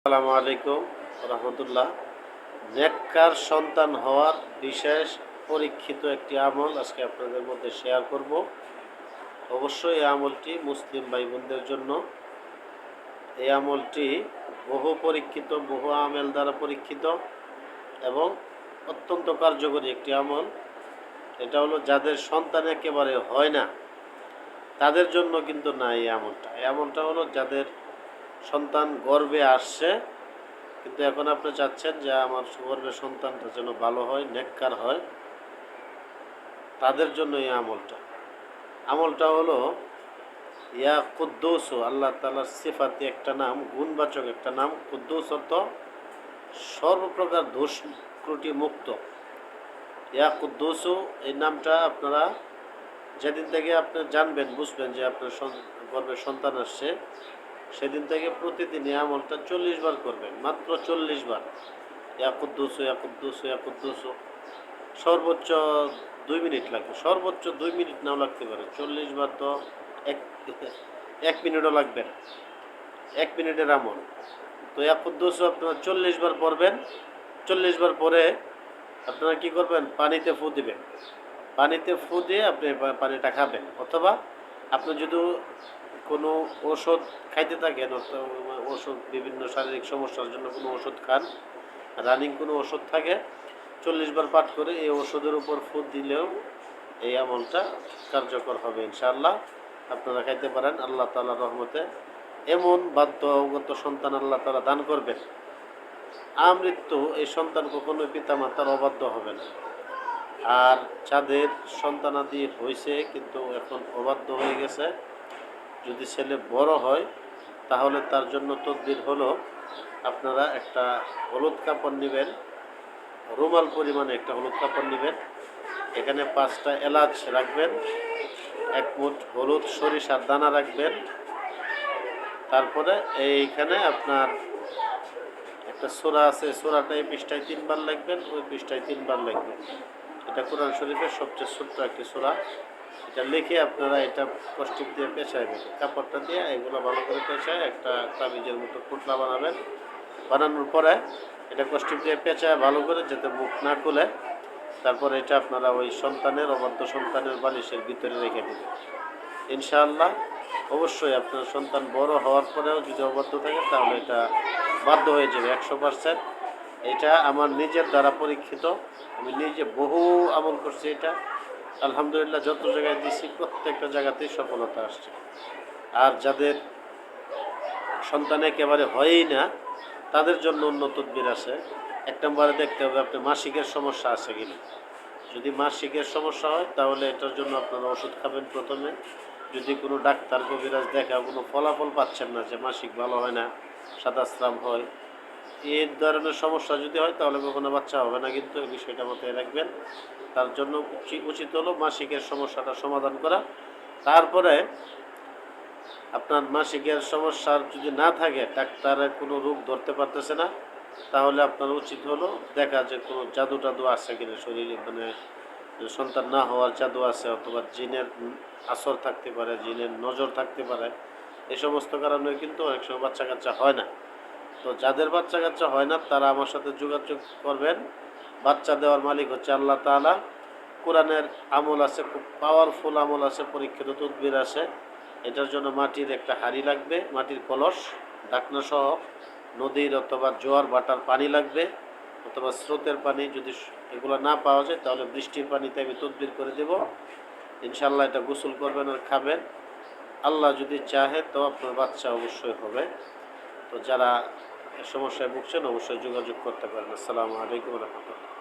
আসসালামু আলাইকুম রহমতুল্লাহ। নেককার সন্তান হওয়ার বিশেষ পরীক্ষিত একটি আমল আজকে আপনাদের মধ্যে শেয়ার করব। অবশ্যই এই আমলটি মুসলিম ভাই বোনদের জন্য। এই আমলটি বহু পরীক্ষিত, বহু আমেল দ্বারা পরীক্ষিত এবং অত্যন্ত কার্যকরী একটি আমল। এটা হলো যাদের সন্তান একেবারে হয় না তাদের জন্য কিন্তু না। এই আমলটা হলো যাদের সন্তান গর্ভে আসছে, কিন্তু এখন আপনি চাচ্ছেন যে আমার গর্ভের সন্তানটা যেন ভালো হয়, নেককার হয়, তাদের জন্য এই আমলটা হলো ইয়া কুদ্দুস। আল্লাহ তাআলার সিফাতি একটা নাম, গুণবাচক একটা নাম। কুদ্দুস অর্থ সর্বপ্রকার দোষ ত্রুটি মুক্ত। ইয়া কুদ্দুস এই নামটা আপনারা যেদিন থেকে আপনি জানবেন, বুঝবেন যে আপনার গর্ভের সন্তান আসছে, সেদিন থেকে প্রতিদিন এই আমলটা 40 বার করবেন, মাত্র 40 বার। ইয়া কুদ্দুস ইয়া কুদ্দুস ইয়া কুদ্দুস। সর্বোচ্চ 2 মিনিট লাগবে, সর্বোচ্চ 2 মিনিট নাও লাগতে পারে। 40 বার তো এক 1 মিনিটও লাগবে না, 1 মিনিটের আমল। তো ইয়া কুদ্দুস আপনারা 40 বার পড়বেন। 40 বার পরে আপনারা কি করবেন, পানিতে ফু দিবেন। পানিতে ফু দিয়ে আপনি পানিটা খাবেন, অথবা আপনি যদি কোনো ওষুধ খাইতে থাকেন, ওষুধ বিভিন্ন শারীরিক সমস্যার জন্য কোনো ওষুধ খান, রানিং কোনো ওষুধ থাকে, 40 বার পাঠ করে এই ওষুধের উপর ফু দিলেও এই আমলটা কার্যকর হবে ইনশাআল্লাহ। আপনারা খাইতে পারেন। আল্লাহ তাআলার রহমতে এমন বাধ্যগত সন্তান আল্লাহ তাআলা দান করবেন, আমৃত্যু এই সন্তান কখনোই পিতামাতার অবাধ্য হবে না। আর যাদের সন্তানাদি হয়েছে কিন্তু এখন অবাধ্য হয়ে গেছে, যদি ছেলে বড় হয় তাহলে তার জন্য তদবির হলো আপনারা একটা হলুদ কাপড় নেবেন, রুমাল পরিমাণে একটা হলুদ কাপড় নেবেন, এখানে 5টা এলাচ রাখবেন, 1 মুঠ হলুদ সরিষার দানা রাখবেন। তারপরে এইখানে আপনার একটা সূরা আছে, সূরাটা এই পৃষ্ঠায় 3 বার লিখবেন, ওই পৃষ্ঠায় 3 বার লিখবেন। এটা কোরআন শরীফের সবচেয়ে ছোট্ট একটি সূরা। এটা লিখে আপনারা এটা কষ্টিপ দিয়ে পেঁচাইবেন, কাপড়টা দিয়ে এগুলো ভালো করে পেঁচায় একটা তাবিজের মতো পুতলা বানাবেন। বানানোর পরে এটা কষ্টিপ দিয়ে পেঁচায় ভালো করে, যাতে মুখ না খুলে। তারপর এটা আপনারা ওই সন্তানের, অবাধ্য সন্তানের বালিশের ভিতরে রেখে দেবেন ইনশাআল্লাহ। অবশ্যই আপনার সন্তান বড় হওয়ার পরেও যদি অবাধ্য থাকে তাহলে এটা বাধ্য হয়ে যাবে 100%। এটা আমার নিজের দ্বারা পরীক্ষিত, আমি নিজে বহু আমল করছি এটা। আলহামদুলিল্লাহ, যত জায়গায় দিছি প্রত্যেকটা জায়গাতেই সফলতা আসছে। আর যাদের সন্তান একেবারে হয়ই না তাদের জন্য অন্য তদবির আছে। 1 নম্বরে দেখতে হবে আপনি মাসিকের সমস্যা আছে কিনা। যদি মাসিকের সমস্যা হয় তাহলে এটার জন্য আপনারা ওষুধ খাবেন প্রথমে। যদি কোনো ডাক্তার কবিরাজ দেখা কোনো ফলাফল পাচ্ছেন না, যে মাসিক ভালো হয় না, সাদা স্রাব হয়, এই ধরনের সমস্যা যদি হয় তাহলে কখনো বাচ্চা হবে না, কিন্তু এই বিষয়টা মাথায় রাখবেন। তার জন্য উচিত হলো মাসিকের সমস্যাটা সমাধান করা। তারপরে আপনার মাসিকের সমস্যার যদি না থাকে, ডাক্তারের কোনো রোগ ধরতে পারতেছে না, তাহলে আপনার উচিত হলো দেখা যে কোনো জাদু টাদু আছে কিনা শরীরে, মানে সন্তান না হওয়ার জাদু আছে, অথবা জিনের আসর থাকতে পারে, জিনের নজর থাকতে পারে। এই সমস্ত কারণে কিন্তু অনেক সময় বাচ্চা কাচ্চা হয় না। তো যাদের বাচ্চা কাচ্চা হয় না তারা আমার সাথে যোগাযোগ করবেন। বাচ্চা দেওয়ার মালিক হচ্ছে আল্লাহ তাআলা। কোরআনের আমল আছে, খুব পাওয়ারফুল আমল আছে, পরীক্ষিত তদবির আছে। এটার জন্য মাটির একটা হাঁড়ি লাগবে, মাটির কলস, ঢাকনা সহ। নদীর অথবা জোয়ার ভাটার পানি লাগবে, অথবা স্রোতের পানি। যদি এগুলো না পাওয়া যায় তাহলে বৃষ্টির পানিতে আমি তদবির করে দেব ইনশাআল্লাহ। এটা গোসল করবেন আর খাবেন। আল্লাহ যদি চাহে তো আপনার বাচ্চা অবশ্যই হবে। তো যারা সমস্যায় ভুগছেন অবশ্যই যোগাযোগ করতে পারেন। আসসালামু আলাইকুম রহমতুল্লাহ।